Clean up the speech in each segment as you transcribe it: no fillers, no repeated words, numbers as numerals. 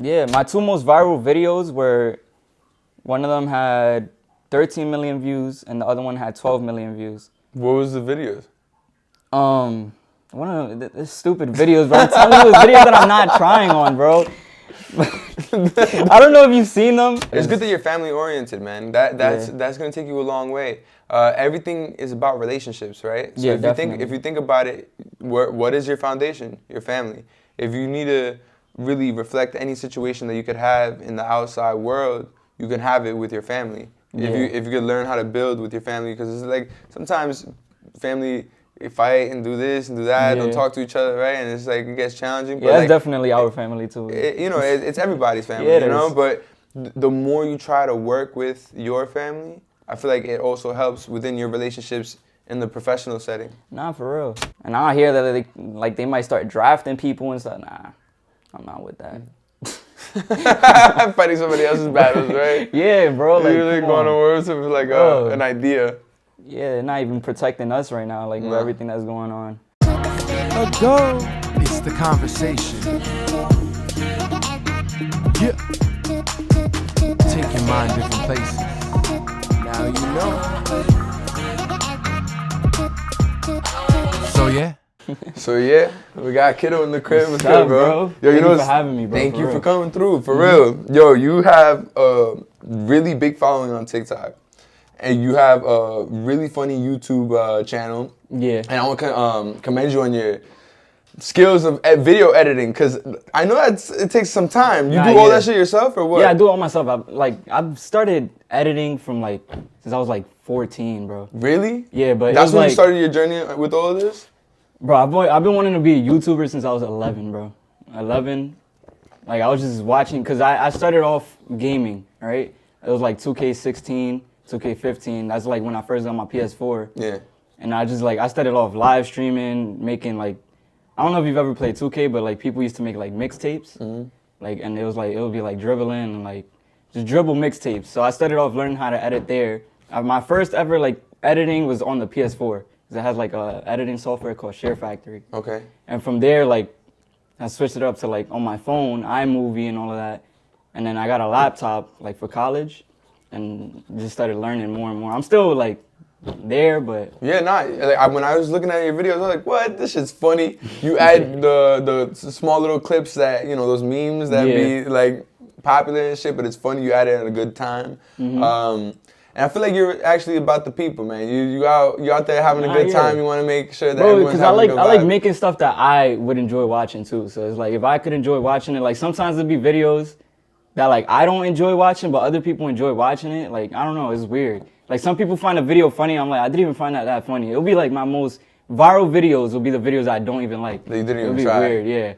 Yeah, my two most viral videos were, one of them had 13 million views and the other one had 12 million views. What was the videos? One of the stupid videos, bro. I'm telling you, it's videos that I'm not trying on, bro. I don't know if you've seen them. It's good that you're family oriented, man. That's gonna take you a long way. Everything is about relationships, right? So if you think about it, what is your foundation? Your family. If you need to really reflect any situation that you could have in the outside world, you can have it with your family. If you could learn how to build with your family, because it's like sometimes family fight and do this and do that, don't talk to each other, right? And it's like it gets challenging. But that's definitely our family too. It's everybody's family, But the more you try to work with your family, I feel like it also helps within your relationships in the professional setting. Nah, for real. And I hear that they might start drafting people and stuff. Nah, I'm not with that. Fighting somebody else's battles, right? Yeah, bro. Like, you're going to war with like an idea. Yeah, they're not even protecting us right now, like with everything that's going on. Go. It's the conversation. Yeah. Take your mind different places. Now you know. So yeah, we got Kiddo in the crib. What's up, bro? Yo, Thank you for having me, bro. Thank you for coming through, for real. Yo, you have a really big following on TikTok. And you have a really funny YouTube channel. Yeah. And I want to commend you on your skills of video editing, because I know it takes some time. You do all that shit yourself or what? Yeah, I do all myself. I've started editing from since I was 14, bro. Really? Yeah, but that's when you started your journey with all of this? Bro, I've been wanting to be a YouTuber since I was 11, bro. 11. I was just watching, because I started off gaming, right? It was 2K16. 2K15, that's when I first got my PS4. Yeah. And I just I started off live streaming, making I don't know if you've ever played 2K, but people used to make mixtapes. Mm-hmm. And it would be dribbling and just dribble mixtapes. So I started off learning how to edit there. My first ever editing was on the PS4. Cause it has a editing software called Share Factory. Okay. And from there I switched it up to on my phone, iMovie and all of that. And then I got a laptop for college. And just started learning more and more. I'm still there, but yeah, when I was looking at your videos, I was like, "What? This shit's funny." You add the small little clips that those memes that be popular and shit, but it's funny. You add it at a good time. Mm-hmm. And I feel like you're actually about the people, man. You out there having a good time. You want to make sure that everyone's having a good vibe. I like making stuff that I would enjoy watching too. So it's if I could enjoy watching it, sometimes it'd be videos that I don't enjoy watching, but other people enjoy watching it. I don't know, it's weird. Some people find a video funny, I'm I didn't even find that funny. It'll be my most viral videos will be the videos I don't even like. That you didn't even try. It'll be weird,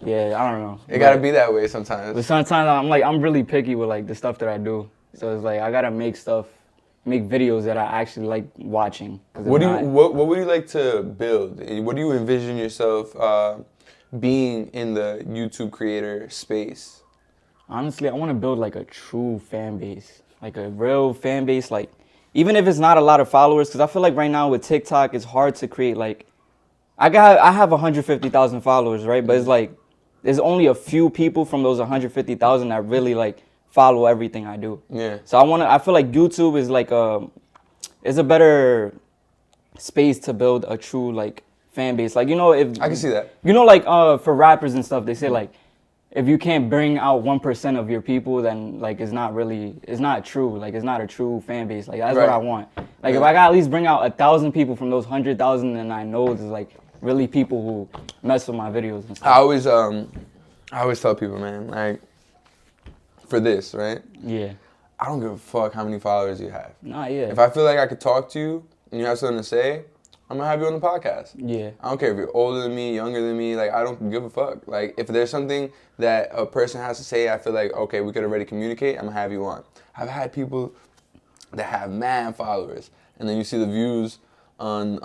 yeah, I don't know. It gotta be that way sometimes. But sometimes I'm really picky with the stuff that I do. So it's I gotta make videos that I actually like watching. What would you like to build? What do you envision yourself being in the YouTube creator space? Honestly, I want to build a true fan base, a real fan base, even if it's not a lot of followers, because I feel right now with TikTok, it's hard to create I have 150,000 followers, right? But it's there's only a few people from those 150,000 that really follow everything I do. Yeah. So I feel YouTube is is a better space to build a true fan base. If I can see that. For rappers and stuff, they say if you can't bring out 1% of your people, then it's not true. It's not a true fan base. That's what I want. If I got at least bring out 1,000 people from those 100,000, then I know there's really people who mess with my videos and stuff. I always tell people, man, for this, right? Yeah. I don't give a fuck how many followers you have. Nah, yeah. If I feel like I could talk to you and you have something to say, I'm gonna have you on the podcast. Yeah. I don't care if you're older than me, younger than me. I don't give a fuck. If there's something that a person has to say, I feel okay, we could already communicate. I'm gonna have you on. I've had people that have mad followers, and then you see the views on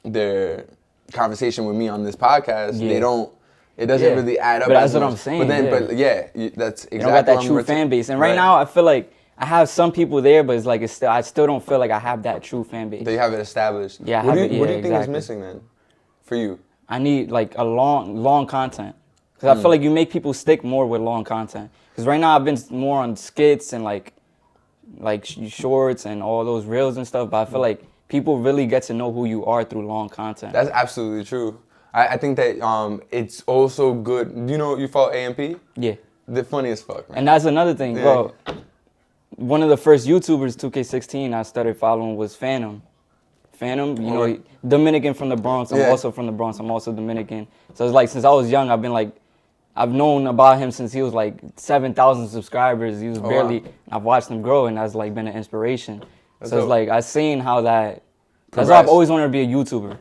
their conversation with me on this podcast. Yeah. It doesn't really add up. But that's what I'm saying. That's exactly. You don't got that true fan base, and right now I feel I have some people there, but it's I still don't feel I have that true fan base. They have it established. Yeah, what do you think is missing then, for you? I need a long content, Because I feel like you make people stick more with long content. Because right now I've been more on skits and like shorts and all those reels and stuff. But I feel like people really get to know who you are through long content. That's absolutely true. I think that it's also good. Do you know you follow AMP? Yeah. The funniest fuck, man. And that's another thing, bro. One of the first YouTubers, 2K16, I started following was Phantom. Phantom, you know, Dominican from the Bronx. I'm also from the Bronx. I'm also Dominican. So it's like since I was young, I've known about him since he was like 7,000 subscribers. He was I've watched him grow, and that's like been an inspiration. So it's like I seen how that's why I've always wanted to be a YouTuber.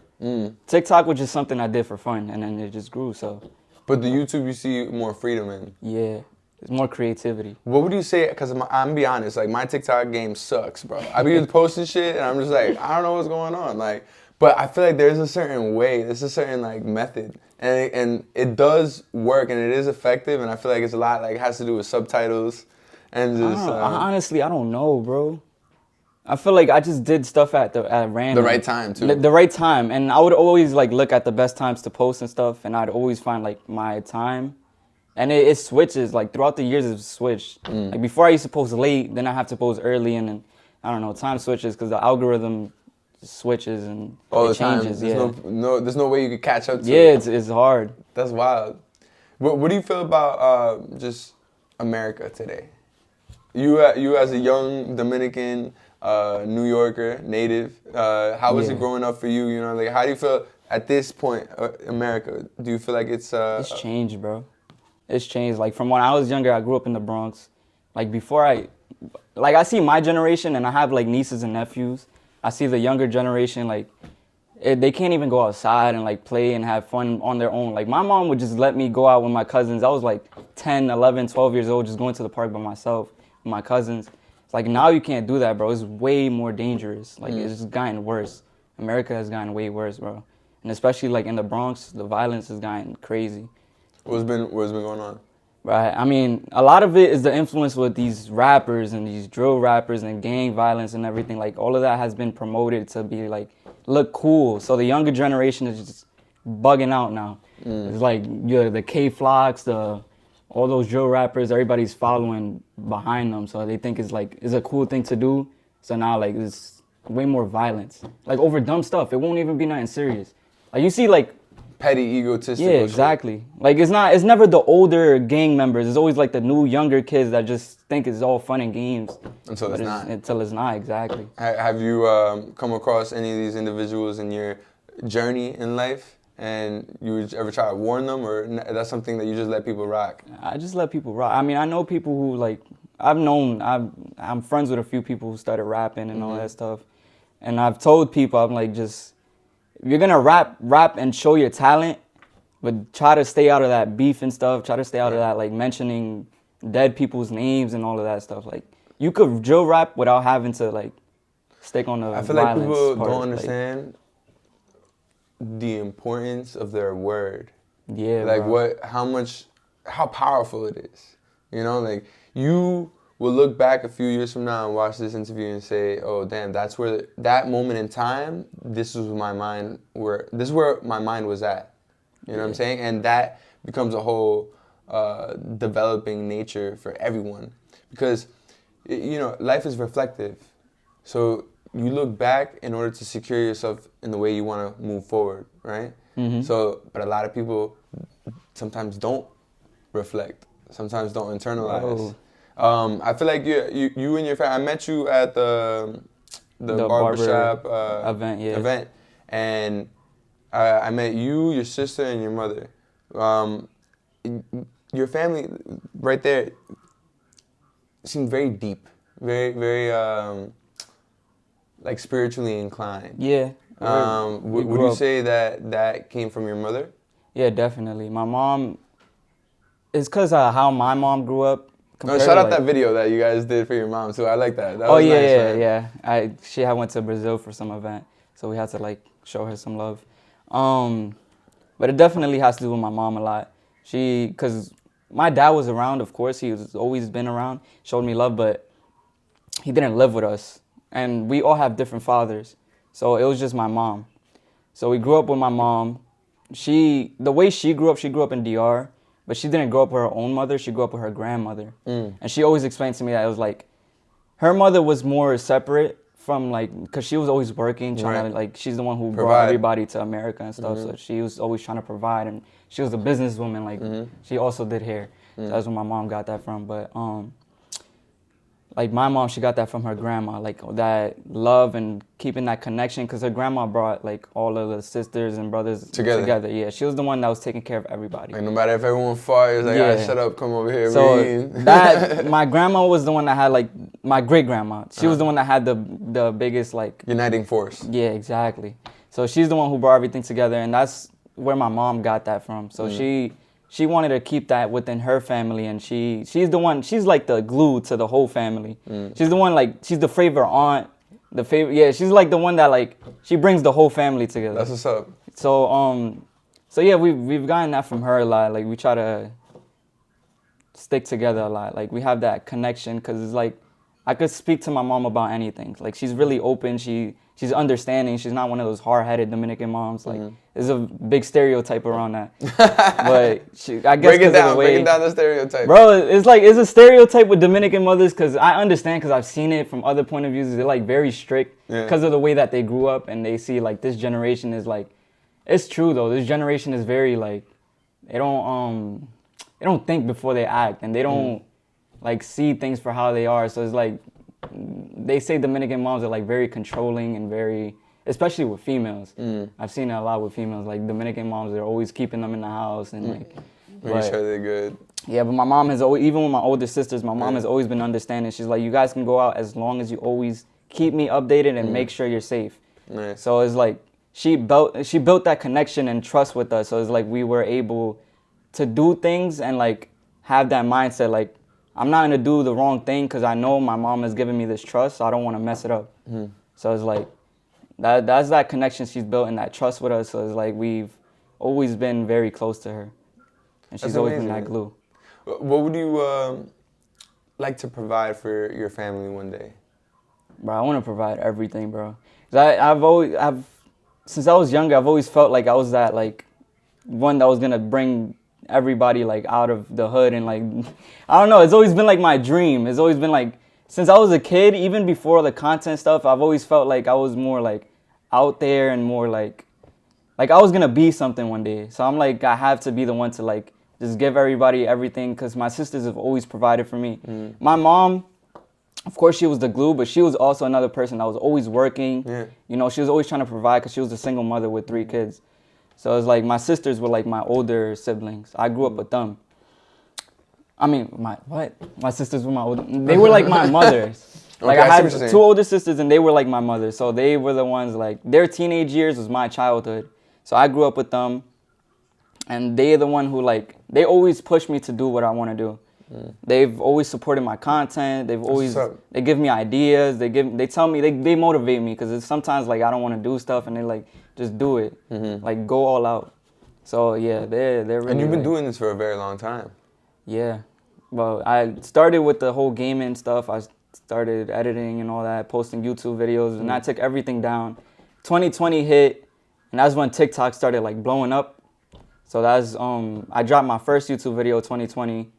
TikTok was just something I did for fun, and then it just grew. So. But the YouTube you see more freedom in. Yeah, it's more creativity. What would you say? Because I'm gonna be honest, like my TikTok game sucks, bro. I be posting shit, and I'm just like, I don't know what's going on. Like, but I feel like there's a certain way, there's a certain like method, and it does work, and it is effective, and I feel like it's a lot like has to do with subtitles, and just. Honestly, I don't know, bro. I feel like I just did stuff at random. The right time, too. The right time. And I would always, like, look at the best times to post and stuff, and I'd always find, like, my time. And it switches. Like, throughout the years, it's switched. Like, before I used to post late, then I have to post early, and then, I don't know, time switches because the algorithm switches and it changes. There's no way you could catch up to it. Yeah, it's hard. That's wild. What do you feel about just America today? You as a young Dominican... New Yorker, native. How was it growing up for you? You know, like how do you feel at this point, America? Do you feel like it's changed, bro. It's changed. Like from when I was younger, I grew up in the Bronx. Like before I see my generation, and I have like nieces and nephews. I see the younger generation, like they can't even go outside and like play and have fun on their own. Like my mom would just let me go out with my cousins. I was like 10, 11, 12 years old, just going to the park by myself with my cousins. Like, now you can't do that, bro. It's way more dangerous. Like, it's just gotten worse. America has gotten way worse, bro. And especially, like, in the Bronx, the violence has gotten crazy. What's been going on? Right. I mean, a lot of it is the influence with these rappers and these drill rappers and gang violence and everything. Like, all of that has been promoted to be, like, look cool. So the younger generation is just bugging out now. It's like, the K-Flocks, all those drill rappers, everybody's following behind them, so they think it's a cool thing to do. So now like it's way more violence, like over dumb stuff. It won't even be nothing serious. Like you see like petty, egotistical. Yeah, exactly. Shit. Like it's never the older gang members. It's always like the new younger kids that just think it's all fun and games. Until it's not. Until it's not, exactly. Have you come across any of these individuals in your journey in life? And you would ever try to warn them, or that's something that you just let people rock? I just let people rock. I mean, I know people who like, I'm friends with a few people who started rapping and all that stuff. And I've told people, I'm like, just, if you're gonna rap and show your talent, but try to stay out of that beef and stuff. Try to stay out of that, like, mentioning dead people's names and all of that stuff. Like, you could drill rap without having to, like, stick on the violence. I feel like people don't understand the importance of their word. Yeah, like bro. how powerful it is. You know, like you will look back a few years from now and watch this interview and say, oh damn, that's where that moment in time, this is where my mind was at. You know what I'm saying? And that becomes a whole developing nature for everyone, because you know, life is reflective. So you look back in order to secure yourself in the way you want to move forward, right? So, but a lot of people sometimes don't reflect, sometimes don't internalize. I feel like you and your family, I met you at the barbershop event, and I met you, your sister, and your mother. Your family right there seemed very deep, very, very like spiritually inclined. Yeah. Would you say that came from your mother? Yeah, definitely. My mom, it's because of how my mom grew up. No, shout out that video that you guys did for your mom too. I like that. That was nice, yeah. She had went to Brazil for some event, so we had to like show her some love. But it definitely has to do with my mom a lot. Because my dad was around, of course. He was always been around, showed me love, but he didn't live with us. And we all have different fathers. So it was just my mom. So we grew up with my mom. The way she grew up in DR, but she didn't grow up with her own mother. She grew up with her grandmother. And she always explained to me that it was like, her mother was more separate from like, because she was always working, trying to like, she's the one who brought everybody to America and stuff. So she was always trying to provide, and she was a businesswoman. Like she also did hair. So that's where my mom got that from. But like my mom, she got that from her grandma, like that love and keeping that connection, because her grandma brought like all of the sisters and brothers together. Yeah, she was the one that was taking care of everybody. Like no matter if everyone fought, it was like, yeah, shut up, come over here. So that, my grandma was the one that had like, my great grandma, she was the one that had the biggest like uniting force. Yeah, exactly. So she's the one who brought everything together, and that's where my mom got that from. So she wanted to keep that within her family, and she's the one, she's like the glue to the whole family. She's the one, like, she's the favorite aunt, she's like the one that like, she brings the whole family together. That's what's up. So yeah, we've gotten that from her a lot. Like we try to stick together a lot. Like we have that connection, because it's like, I could speak to my mom about anything. Like she's really open, she's understanding. She's not one of those hard-headed Dominican moms. Like there's a big stereotype around that. But I guess break it down the stereotype. Bro, it's a stereotype with Dominican mothers, because I understand, because I've seen it from other point of views. They're like very strict because of the way that they grew up, and they see like this generation is like, it's true though. This generation is very like, they don't think before they act, and they don't like see things for how they are. So it's like, they say Dominican moms are like very controlling and very, especially with females. I've seen it a lot with females. Like Dominican moms, they're always keeping them in the house and like making sure they're good. Yeah, but my mom has always, even with my older sisters, my mom has always been understanding. She's like, you guys can go out as long as you always keep me updated and make sure you're safe. Nice. So it's like, she built that connection and trust with us. So it's like we were able to do things and like have that mindset, like, I'm not going to do the wrong thing, because I know my mom has given me this trust, so I don't want to mess it up. So it's like, that's that connection she's built and that trust with us. So it's like, we've always been very close to her. And she's always been that glue. What would you like to provide for your family one day? Bro, I want to provide everything, bro. Since I was younger, I've always felt like I was that, like, one that was going to bring everybody like out of the hood, and like, I don't know, it's always been like my dream. It's always been like, since I was a kid, even before the content stuff, I've always felt like I was more like out there and more like I was gonna be something one day. So I'm like, I have to be the one to like just give everybody everything, because my sisters have always provided for me. My mom, of course, she was the glue, but she was also another person that was always working. You know, she was always trying to provide, because she was a single mother with 3 kids. So it's like my sisters were like my older siblings. I grew up with them. I mean, my sisters were my older. They were like my mothers. Like I had 2 older sisters, and they were like my mother. So they were the ones, like, their teenage years was my childhood. So I grew up with them, and they're the one who like, they always push me to do what I want to do. They've always supported my content. They give me ideas. They tell me, they motivate me, because sometimes like I don't want to do stuff, and they like, just do it, like go all out. So yeah, they're really. And you've been doing this for a very long time. Yeah, well, I started with the whole gaming stuff. I started editing and all that, posting YouTube videos, and I took everything down. 2020 hit, and that's when TikTok started like blowing up. So that's I dropped my first YouTube video 2020.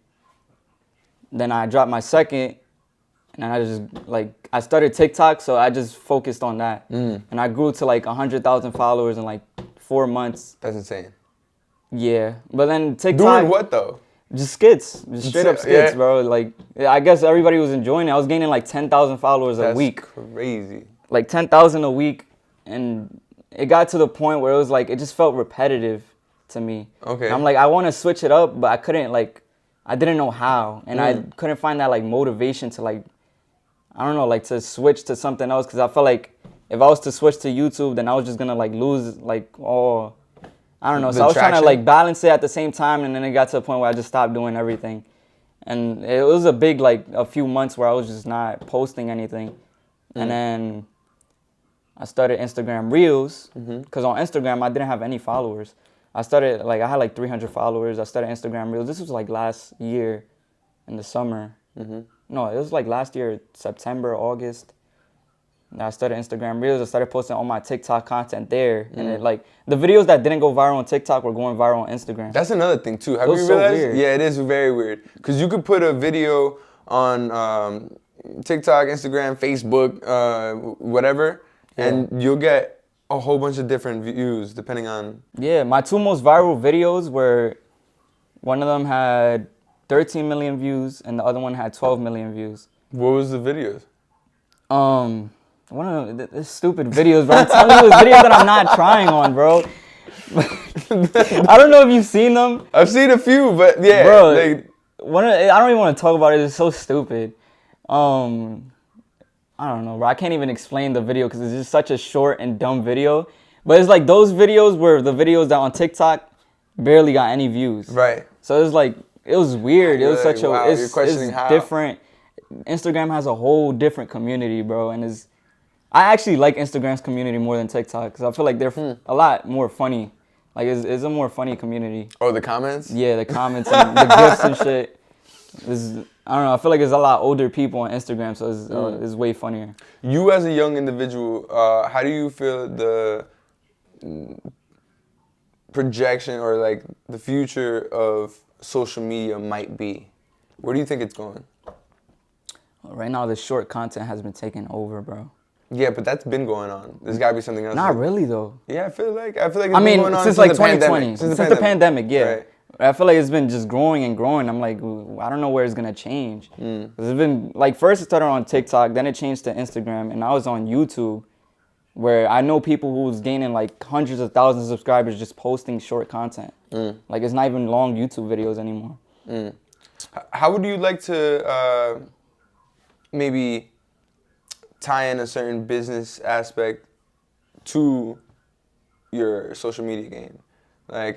Then I dropped my second, and I just like, I started TikTok, so I just focused on that. And I grew to like 100,000 followers in like 4 months. That's insane. Yeah, but then TikTok. Doing what though? Just skits, just straight up skits, bro. Like, I guess everybody was enjoying it. I was gaining like 10,000 followers a week. That's crazy. Like 10,000 a week, and it got to the point where it was like, it just felt repetitive to me. Okay. And I'm like, I want to switch it up, but I couldn't like, I didn't know how, and I couldn't find that like motivation to like, I don't know, like to switch to something else, because I felt like if I was to switch to YouTube, then I was just gonna like lose like all, I don't know. So I was trying to like balance it at the same time, and then it got to a point where I just stopped doing everything, and it was a big like a few months where I was just not posting anything, and then I started Instagram Reels, because on Instagram I didn't have any followers. I started, like, I had like 300 followers. I started Instagram Reels. This was like last year in the summer. No, it was like last year, September, August. I started Instagram Reels. I started posting all my TikTok content there. And it, like, the videos that didn't go viral on TikTok were going viral on Instagram. That's another thing, too. Have you realized? So weird. Yeah, it is very weird. Because you could put a video on TikTok, Instagram, Facebook, whatever, and you'll get a whole bunch of different views depending on... Yeah, my 2 most viral videos were, one of them had 13 million views and the other one had 12 million views. What was the videos? One of the stupid videos, bro. I'm telling you, it's videos that I'm not trying on, bro. I don't know if you've seen them. I've seen a few, but yeah. Bro, I don't even want to talk about it. It's so stupid. I don't know, bro. I can't even explain the video because it's just such a short and dumb video. But it's like those videos were the videos that on TikTok barely got any views. Right. So it's like, it was weird. It was such wow, it's different. Instagram has a whole different community, bro. And I actually like Instagram's community more than TikTok because I feel like they're a lot more funny. Like, it's a more funny community. Oh, the comments? Yeah, the comments and the gifs and shit. I don't know. I feel like there's a lot older people on Instagram, so it's way funnier. You as a young individual, how do you feel the projection or like the future of social media might be? Where do you think it's going? Right now, the short content has been taken over, bro. Yeah, but that's been going on. There's got to be something else. Not really, though. Yeah, I feel like it's been going on since like 2020. Since the pandemic, yeah. Right. I feel like it's been just growing and growing. I'm like, I don't know where it's going to change. It's been, like, first it started on TikTok, then it changed to Instagram, and now it's on YouTube, where I know people who's gaining, like, hundreds of thousands of subscribers just posting short content. Like, it's not even long YouTube videos anymore. How would you like to maybe tie in a certain business aspect to your social media game? Like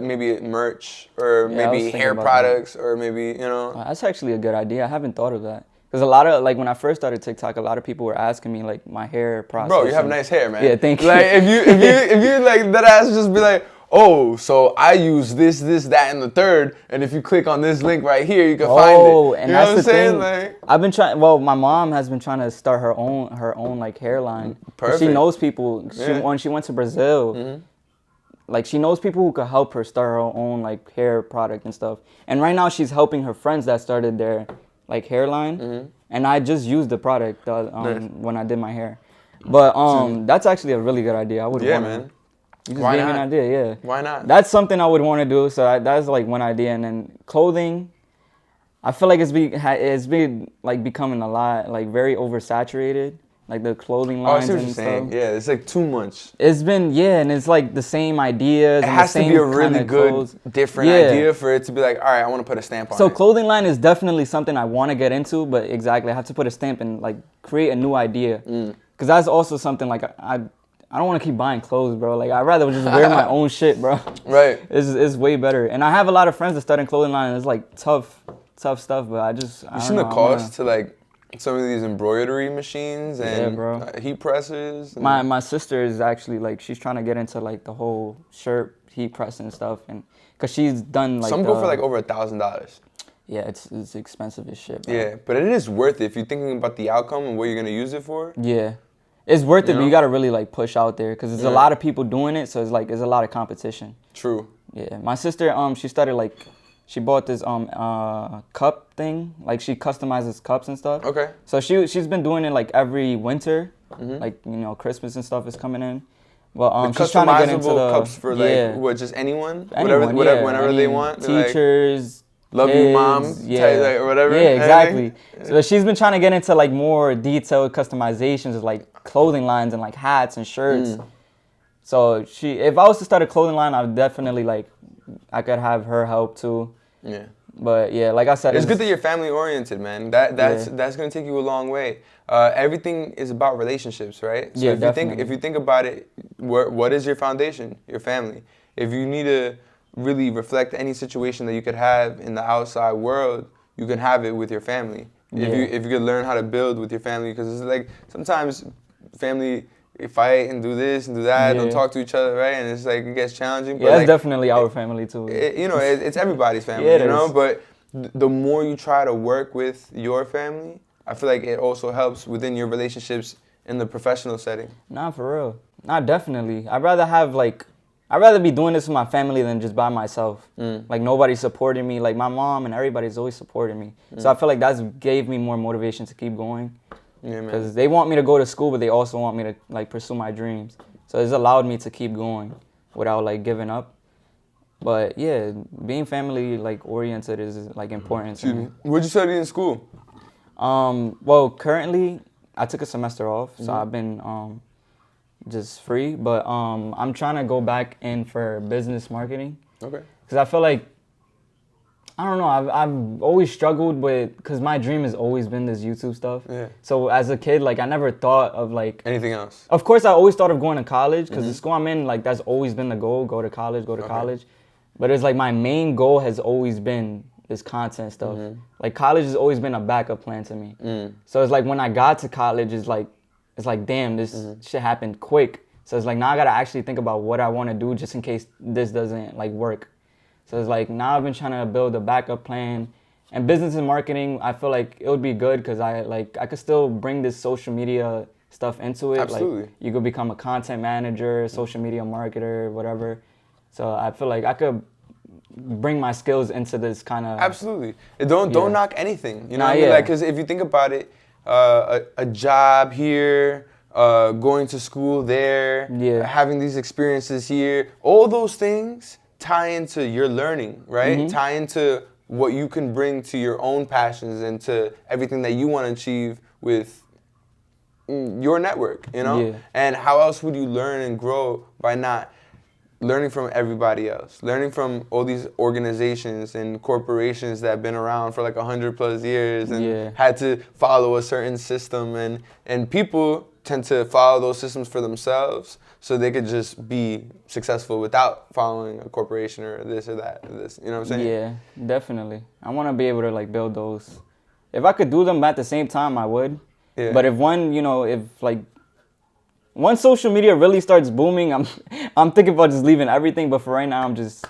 maybe merch or maybe hair products or maybe, you know. That's actually a good idea. I haven't thought of that. Because a lot of, like, when I first started TikTok, a lot of people were asking me, like, my hair process. Bro, you have nice hair, man. Yeah, thank you. Like, if you like, that ass just be like, oh, so I use this, that, and the third, and if you click on this link right here, you can find it. Oh, and you that's know what I'm saying? Like, I've been trying. Well, my mom has been trying to start her own like hairline. Perfect. She knows people. When she went to Brazil, like, she knows people who could help her start her own like hair product and stuff. And right now, she's helping her friends that started their like hairline. And I just used the product when I did my hair. But that's actually a really good idea. I would want man. You just gave me an idea, yeah. Why not? That's something I would want to do. So that's like one idea. And then clothing, I feel like it's been like becoming a lot, like very oversaturated. Like the clothing lines I see what you're saying. Yeah, it's like too much. It's been, and it's like the same ideas. It has to be a really good, different idea for it to be like, all right, I want to put a stamp on it. So clothing line is definitely something I want to get into, but exactly, I have to put a stamp and like create a new idea. Because that's also something like I don't want to keep buying clothes, bro. Like, I'd rather just wear my own shit, bro. Right. It's way better. And I have a lot of friends that start in clothing line, and it's like tough stuff, but You seen the cost to like some of these embroidery machines and heat presses? And my sister is actually like, she's trying to get into like the whole shirt heat press and stuff, and because she's done like some go for like over $1,000. Yeah, it's expensive as shit, bro. Yeah, but it is worth it if you're thinking about the outcome and what you're gonna use it for. Yeah. It's worth it, but you gotta really like push out there because there's a lot of people doing it, so it's like there's a lot of competition. True. Yeah, my sister she started like she bought this cup thing, like she customizes cups and stuff. Okay. So she's been doing it like every winter, like Christmas and stuff is coming in. Well, she's trying to get into the cups for like what, just anyone, whenever they want. Teachers. Love kids, you, mom, or whatever. Yeah, exactly. So she's been trying to get into like more detailed customizations of like clothing lines and like hats and shirts. So if I was to start a clothing line, I would definitely I could have her help too. Yeah. But yeah, like I said, it's good that you're family oriented, man. That's gonna take you a long way. Everything is about relationships, right? So if you think about it, what is your foundation? Your family. If you need to really reflect any situation that you could have in the outside world, you can have it with your family. If you could learn how to build with your family, because it's like sometimes family fight and do this and do that, don't talk to each other, right? And it's like it gets challenging. But it's definitely our family too. It's everybody's family, But the more you try to work with your family, I feel like it also helps within your relationships in the professional setting? Nah, for real. Nah, definitely. I'd rather be doing this with my family than just by myself. Like, nobody's supporting me. Like, my mom and everybody's always supporting me. So I feel like that's gave me more motivation to keep going. Yeah, man. Because they want me to go to school, but they also want me to, like, pursue my dreams. So it's allowed me to keep going without, like, giving up. But, yeah, being family, like, oriented is, like, important to me. What'd you study in school? Well, currently, I took a semester off, so I've been just free. But I'm trying to go back in for business marketing. Okay. Because I feel like, I don't know, I've always struggled with, because my dream has always been this YouTube stuff. Yeah. So as a kid, like, I never thought of, like... Anything else? Of course, I always thought of going to college, because the school I'm in, like, that's always been the goal, go to college. But it's like my main goal has always been this content stuff. Like, college has always been a backup plan to me. So it's like when I got to college, it's like damn, this shit happened quick. So it's like now I gotta actually think about what I want to do just in case this doesn't like work. So it's like now I've been trying to build a backup plan. And business and marketing, I feel like it would be good because I could still bring this social media stuff into it. Absolutely. Like you could become a content manager, social media marketer, whatever. So I feel like I could bring my skills into this kind of... Absolutely. Don't knock anything. You know what I mean? Like, because if you think about it, a job here, going to school there, having these experiences here, all those things tie into your learning, right? Tie into what you can bring to your own passions and to everything that you want to achieve with your network, you know? Yeah. And how else would you learn and grow by not learning from everybody else, learning from all these organizations and corporations that have been around for like 100+ years and had to follow a certain system, and people tend to follow those systems for themselves so they could just be successful without following a corporation or this or that or this. You know what I'm saying? Yeah, definitely. I want to be able to like build those. If I could do them at the same time, I would. Yeah. But if one, you know, if like once social media really starts booming, I'm thinking about just leaving everything. But for right now, I'm just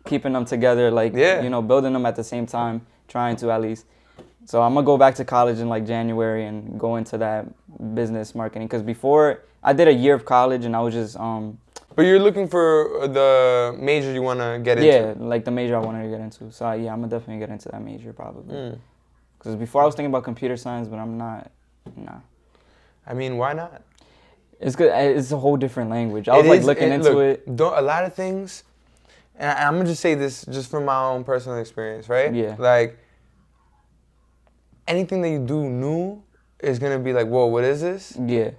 keeping them together, like you know, building them at the same time, trying to at least. So I'm gonna go back to college in like January and go into that business marketing. Because before I did a year of college and I was just But you're looking for the major you want to get into. Yeah, like the major I wanted to get into. So yeah, I'm gonna definitely get into that major probably. Because before I was thinking about computer science, but I'm not. Nah. I mean, why not? It's good. It's a whole different language. I was like looking into it. A lot of things, and I'm gonna just say this just from my own personal experience, right? Yeah. Like anything that you do new is gonna be like, whoa, what is this? Yeah.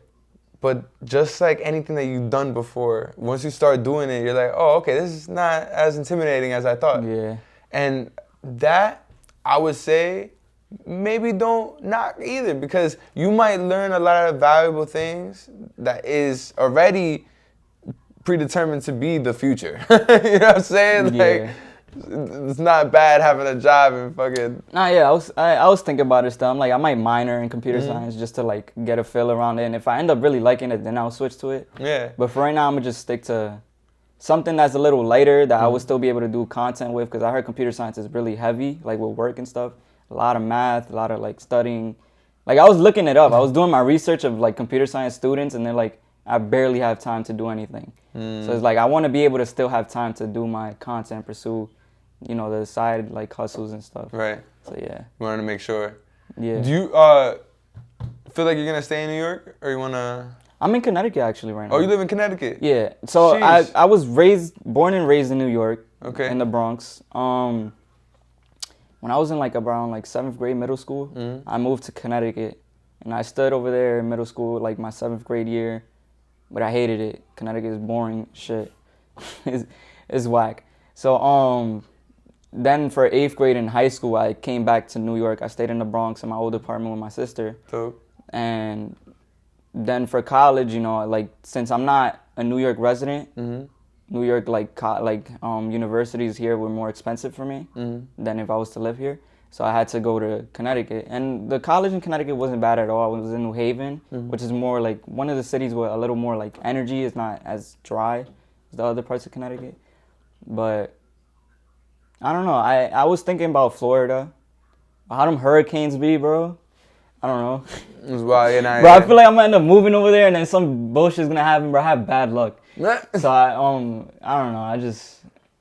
But just like anything that you've done before, once you start doing it, you're like, oh, okay, this is not as intimidating as I thought. Yeah. And that, I would say, maybe don't knock either, because you might learn a lot of valuable things that is already predetermined to be the future. You know what I'm saying? Like, it's not bad having a job and fucking... Nah, yeah, I was thinking about it still. I'm like, I might minor in computer science just to like get a feel around it. And if I end up really liking it, then I'll switch to it. Yeah. But for right now, I'm gonna just stick to something that's a little lighter that I would still be able to do content with, because I heard computer science is really heavy, like with work and stuff. A lot of math, a lot of like studying. Like I was looking it up. I was doing my research of like computer science students, and they're like, I barely have time to do anything. So it's like I want to be able to still have time to do my content, pursue, you know, the side like hustles and stuff. Right. So yeah. You wanted to make sure. Yeah. Do you feel like you're gonna stay in New York, or you wanna? I'm in Connecticut actually right now. Oh, you live in Connecticut? Yeah. So I was born and raised in New York. Okay. In the Bronx. When I was in like around like 7th grade middle school, I moved to Connecticut, and I stood over there in middle school like my 7th grade year, but I hated it. Connecticut is boring shit. it's whack. So then for 8th grade in high school, I came back to New York. I stayed in the Bronx in my old apartment with my sister. Dope. And then for college, you know, like since I'm not a New York resident, New York universities here were more expensive for me than if I was to live here. So I had to go to Connecticut. And the college in Connecticut wasn't bad at all. It was in New Haven, which is more like one of the cities with a little more like energy. It's not as dry as the other parts of Connecticut. But I don't know. I was thinking about Florida. How them hurricanes be, bro? I don't know. It's wild, Bro, I feel like I'm gonna end up moving over there and then some bullshit's gonna happen, bro. I have bad luck. So I don't know.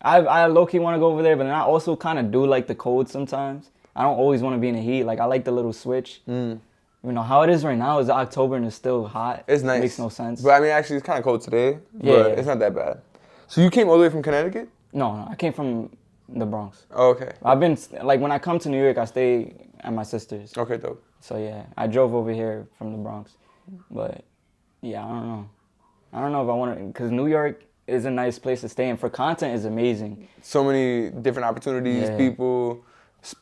I low key want to go over there, but then I also kind of do like the cold sometimes. I don't always want to be in the heat. Like I like the little switch. You know how it is right now is October and it's still hot. It's nice. It makes no sense. But I mean, actually, it's kind of cold today. But it's not that bad. So you came all the way from Connecticut? No, I came from the Bronx. Oh, okay. I've been like when I come to New York, I stay at my sister's. Okay, dope. So yeah, I drove over here from the Bronx, but yeah, I don't know. I don't know if I want to, because New York is a nice place to stay, and for content is amazing. So many different opportunities, people,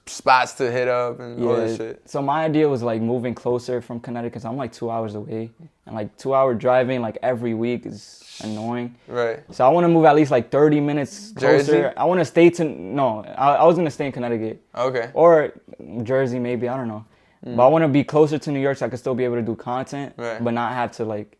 spots to hit up, and all this shit. So my idea was like moving closer from Connecticut, because I'm like 2 hours away, and like 2 hour driving like every week is annoying. Right. So I want to move at least like 30 minutes closer. Jersey? I want to stay I was gonna stay in Connecticut. Okay. Or Jersey maybe, I don't know. But I want to be closer to New York so I can still be able to do content, but not have to like,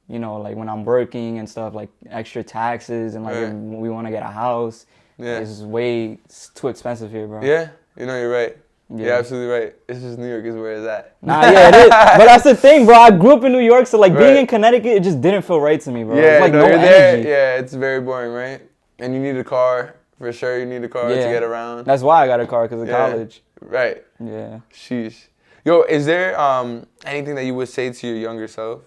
you know, like when I'm working and stuff, like extra taxes and like if we want to get a house. It's way too expensive here, bro. Yeah, you know, you're right. You're absolutely right. It's just New York is where it's at. Nah, yeah, it is. But that's the thing, bro. I grew up in New York, so like being in Connecticut, it just didn't feel right to me, bro. Yeah, like no, no you're energy. there. Yeah, it's very boring, right? And you need a car. For sure, you need a car to get around. That's why I got a car, because of college. Right. Yeah. Sheesh. Yo, is there anything that you would say to your younger self?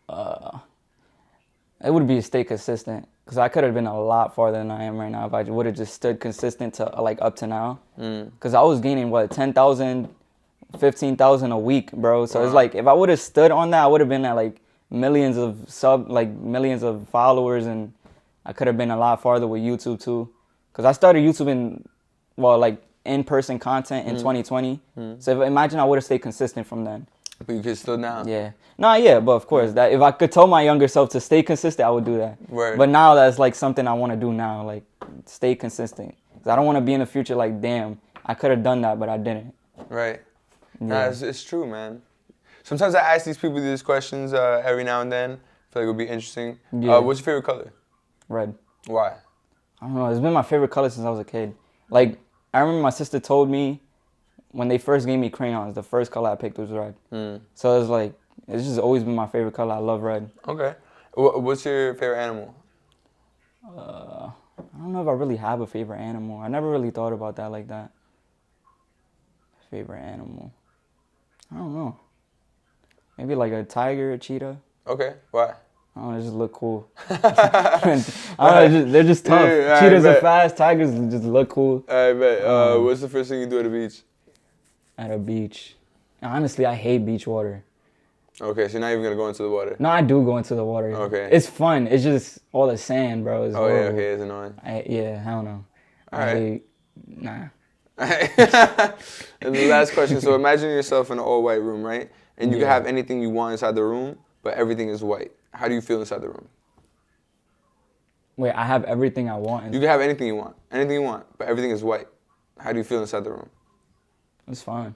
It would be stay consistent, because I could have been a lot farther than I am right now if I would have just stood consistent to like up to now. Because I was gaining 10,000, 15,000 a week, bro. So it's like if I would have stood on that, I would have been at like millions of followers, and I could have been a lot farther with YouTube too. Because I started YouTube in-person content in 2020. So imagine I would have stayed consistent from then. But you could still now. Yeah. Nah, yeah, but of course, that if I could tell my younger self to stay consistent, I would do that. Word. But now that's like something I want to do now, like stay consistent. 'Cause I don't want to be in the future like, damn, I could have done that, but I didn't. Right. Yeah. Nah, it's true, man. Sometimes I ask these people these questions every now and then. I feel like it would be interesting. Yeah. What's your favorite color? Red. Why? I don't know. It's been my favorite color since I was a kid. Like, I remember my sister told me when they first gave me crayons, the first color I picked was red. So it's like, it's just always been my favorite color. I love red. Okay. What's your favorite animal? I don't know if I really have a favorite animal. I never really thought about that like that. Favorite animal. I don't know. Maybe like a tiger, a cheetah. Okay. Why? I don't know, they just look cool. I don't know, they're just tough. Yeah, Cheetahs are fast, tigers just look cool. I bet. What's the first thing you do at the beach? At a beach. Honestly, I hate beach water. Okay, so you're not even going to go into the water? No, I do go into the water. Okay. It's fun. It's just all the sand, bro. It's horrible. Yeah, okay, it's annoying. I don't know. Nah. And the last question, so imagine yourself in an all-white room, right? And you can have anything you want inside the room, but everything is white. How do you feel inside the room? Wait, I have everything I want. You can have anything you want, but everything is white. How do you feel inside the room? It's fine.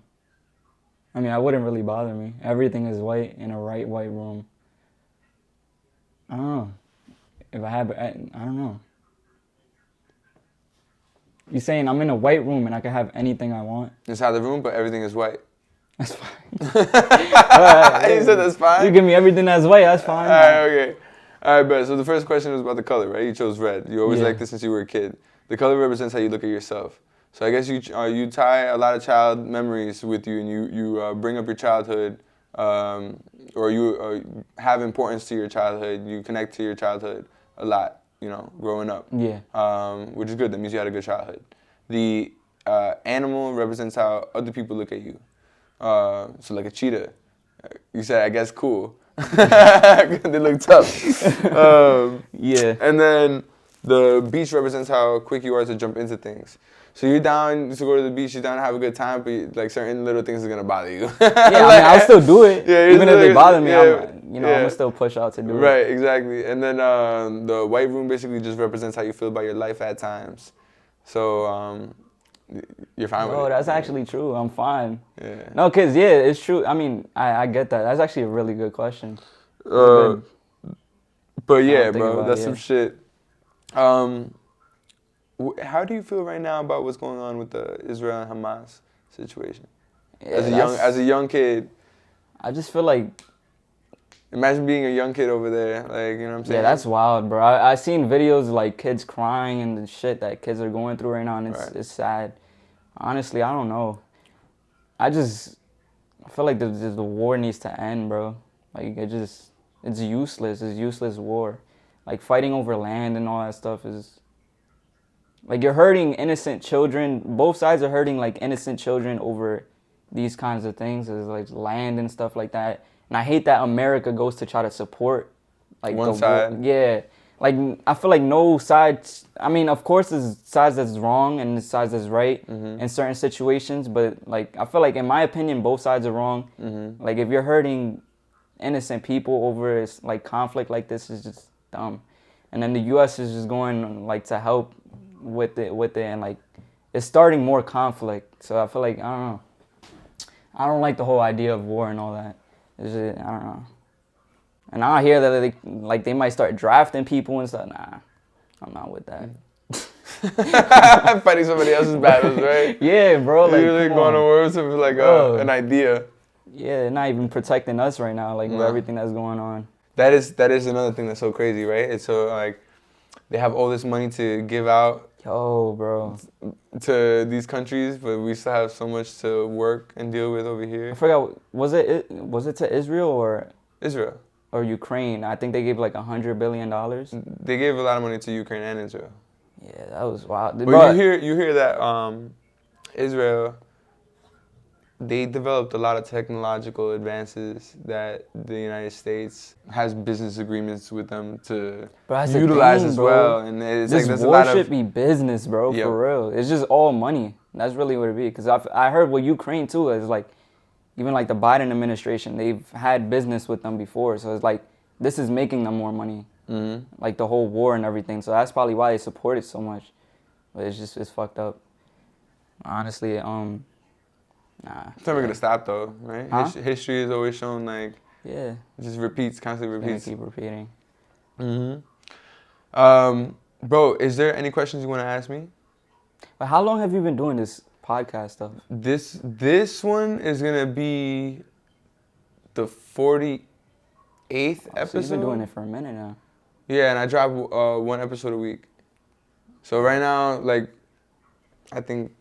I mean, it wouldn't really bother me. Everything is white in a white room. I don't know. If I have, I don't know. You're saying I'm in a white room and I can have anything I want? Inside the room, but everything is white. That's fine. You said that's fine? You give me everything that's white, that's fine. All right, okay. All right, bet. So the first question was about the color, right? You chose red. You always liked this since you were a kid. The color represents how you look at yourself. So I guess you tie a lot of child memories with you, and you bring up your childhood, or you have importance to your childhood. You connect to your childhood a lot, growing up. Yeah. Which is good. That means you had a good childhood. The animal represents how other people look at you. So like a cheetah. You said, I guess, cool. They look tough. Yeah. And then the beach represents how quick you are to jump into things. So you're down to go to the beach, you're down to have a good time, but like certain little things are gonna bother you. I'll still do it. Yeah, even if they bother me, I'm gonna still push out to do it. Right, exactly. And then the white room basically just represents how you feel about your life at times. So you're fine with it. Oh, that's actually true. I'm fine. Yeah. No, cause it's true. I mean, I get that. That's actually a really good question. But yeah, bro, that's some shit. How do you feel right now about what's going on with the Israel and Hamas? situation? Yeah, As a young kid, I just feel like, imagine being a young kid over there, like, you know what I'm saying? yeah, that's wild, bro. I seen videos like kids crying and the shit that kids are going through right now, and it's sad. Honestly, I don't know. I feel like the war needs to end, bro. Like, it's useless. It's useless war. Like, fighting over land and all that stuff is, like, you're hurting innocent children. Both sides are hurting, like, innocent children over these kinds of things. It's like land and stuff like that. And I hate that America goes to try to support, like, one side. War. Yeah. Like, I feel like no side, I mean, of course there's sides that's wrong and there's sides that's right in certain situations, but, like, I feel like, in my opinion, both sides are wrong. Like, if you're hurting innocent people over, like, conflict like this, is just dumb. And then the U.S. is just going, like, to help with it, and, like, it's starting more conflict. So I feel like, I don't know. I don't like the whole idea of war and all that. It's just, I don't know. And I hear that they might start drafting people and stuff. Nah, I'm not with that. Fighting somebody else's battles, right? Yeah, bro. Like, you're really going to war with like an idea. Yeah, they're not even protecting us right now, like, with everything that's going on. That is another thing that's so crazy, right? It's so, like, they have all this money to give out. Yo, bro. To these countries, but we still have so much to work and deal with over here. I forgot, was it to Israel or Israel? Or Ukraine? I think they gave like $100 billion. They gave a lot of money to Ukraine and Israel. Yeah, that was wild. But you hear that Israel, they developed a lot of technological advances that the United States has business agreements with them to utilize as well. And it's this like there's war a lot should of be business, bro. Yep. For real. It's just all money. That's really what it be. Because I heard with Ukraine too, it's like, even like the Biden administration, they've had business with them before. So it's like, this is making them more money. Like the whole war and everything. So that's probably why they support it so much. But it's fucked up. Honestly, nah. It's never gonna stop though, right? Huh? History is always shown like, yeah, it just repeats, constantly repeats. Keep repeating. Bro, is there any questions you want to ask me? But how long have you been doing this podcast stuff? This one is gonna be the 48th episode. So you've been doing it for a minute now. Yeah, and I drop one episode a week. So right now, like, I think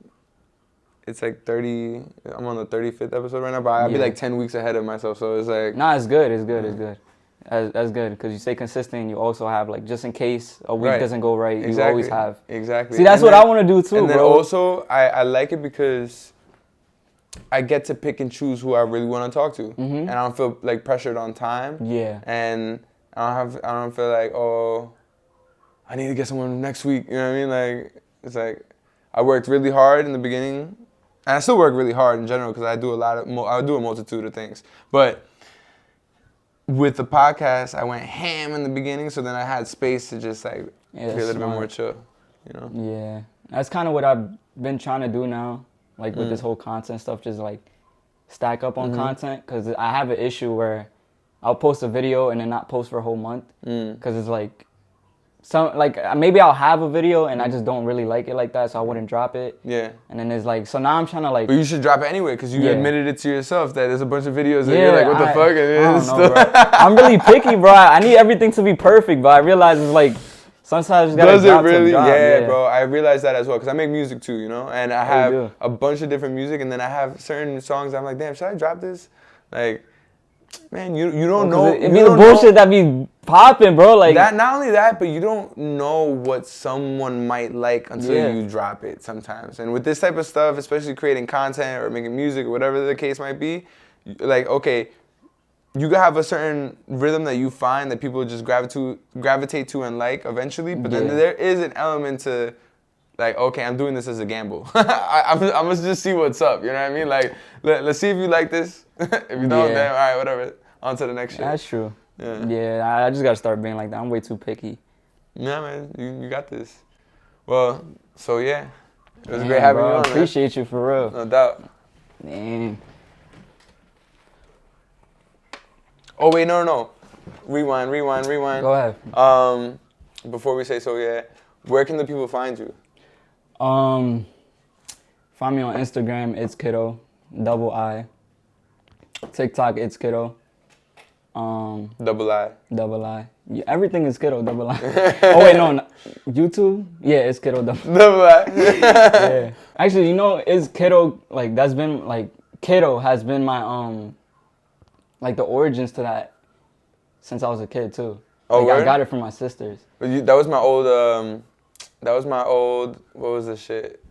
it's like 30. I'm on the 35th episode right now, but I'll be like 10 weeks ahead of myself. So it's like, nah, it's good. It's good. That's good because you stay consistent. And you also have, like, just in case a week doesn't go right, you always have. Exactly. See, that's what I want to do too, and bro. And then also, I like it because I get to pick and choose who I really want to talk to, and I don't feel like pressured on time. Yeah. And I don't feel like, oh, I need to get someone next week. You know what I mean? Like, it's like I worked really hard in the beginning, and I still work really hard in general because I do I do a multitude of things, but with the podcast, I went ham in the beginning, so then I had space to just like be a little bit more chill, you know? Yeah, that's kind of what I've been trying to do now, like with this whole content stuff, just like stack up on content, because I have an issue where I'll post a video and then not post for a whole month, because it's like, maybe I'll have a video and I just don't really like it like that, so I wouldn't drop it. Yeah. And then it's like, so now I'm trying to like. But you should drop it anyway, because you admitted it to yourself that there's a bunch of videos that you're like, what the fuck? I don't know, bro. I'm really picky, bro. I need everything to be perfect, but I realize it's like, sometimes you gotta drop some drop. Yeah, bro. I realize that as well, because I make music too, you know? And I have a bunch of different music, and then I have certain songs I'm like, damn, should I drop this? Like, man, you don't know. It be the bullshit that be popping, bro. Like that. Not only that, but you don't know what someone might like until you drop it sometimes. And with this type of stuff, especially creating content or making music or whatever the case might be, like, okay, you can have a certain rhythm that you find that people just gravitate to and like eventually. But then there is an element to, like, okay, I'm doing this as a gamble. I'm gonna just see what's up. You know what I mean? Like, let's see if you like this. If you don't, then all right, whatever. On to the next shit. That's true. Yeah, I just gotta start being like that. I'm way too picky. Yeah, man, you got this. Well, so yeah, it was great having you on. Appreciate you for real. No doubt. Man. Oh wait, no. Rewind. Go ahead. Before we say so, yeah, where can the people find you? Find me on Instagram, it's Kiddo, double I. TikTok, it's Kiddo. Double I. Double I. Yeah, everything is Kiddo, double I. Oh wait, no, YouTube? Yeah, it's Kiddo, Double I. Yeah. Actually, you know, it's Kiddo, like, that's been, like, Kiddo has been my, like, the origins to that since I was a kid, too. Oh, like, word? I got it from my sisters. That was my old, what was the shit?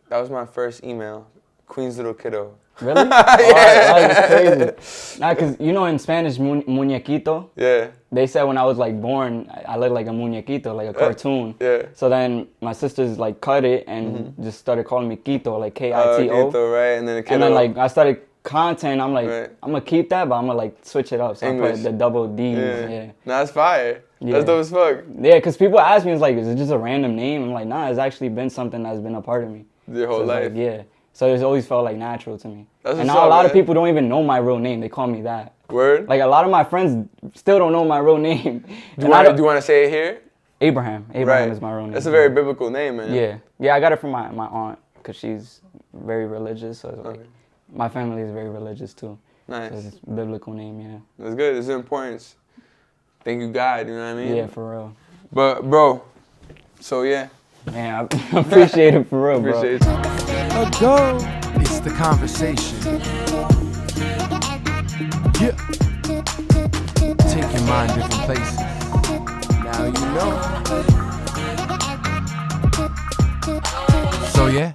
That was my first email. Queen's Little Kiddo. Really? Yeah. Oh, that's crazy. Nah, because, you know, in Spanish, muñequito, Yeah. they said when I was, like, born, I looked like a muñequito, like a cartoon. Yeah. So then my sisters, like, cut it and just started calling me Quito, like K-I-T-O. Quito, right? And then a Kiddo. And then, like, I started content. I'm like, Right. I'm going to keep that, but I'm going to, like, switch it up. So English. I put the double D's. Yeah. Nah, that's fire. Yeah. That's dope as fuck. Yeah, because people ask me, it's like, is it just a random name? I'm like, nah, it's actually been something that's been a part of me. Your whole So it's life. like, yeah. So it's always felt like natural to me. That's and what's now up, a lot of man. people don't even know my real name. They call me that. Word? Like a lot of my friends still don't know my real name. Do you want to say it here? Abraham. Abraham is my real name. That's a very biblical name, man. Yeah. Yeah, I got it from my aunt because she's very religious. So it's like, my family is very religious too. Nice. So it's a biblical name, yeah. That's good. It's importance. Thank you, God. You know what I mean? Yeah, for real. But, bro, so yeah. Man, I appreciate it for real, bro. Appreciate you. Go. It's the conversation. Yeah. Take your mind different places. Now you know. So yeah.